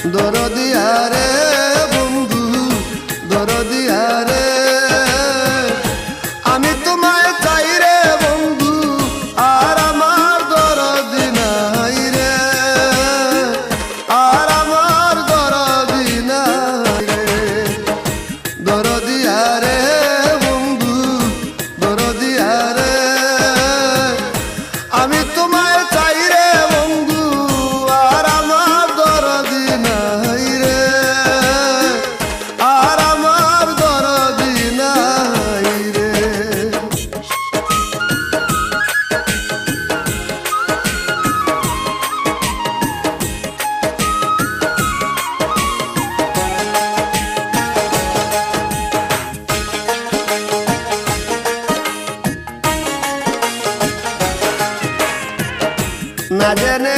দরদিয়া রে বন্ধু দরদিয়া রে আমি তোমায় চাই রে বন্ধু আর আমার দরদি নাই রে আর আমার দরদি নাই রে দরদিয়া রে বন্ধু দরদিয়া রে আমি তোমায় চাই রে বন্ধু আর আমার দরদি নাই রে আর আমার দরদি নাই রে না জেনে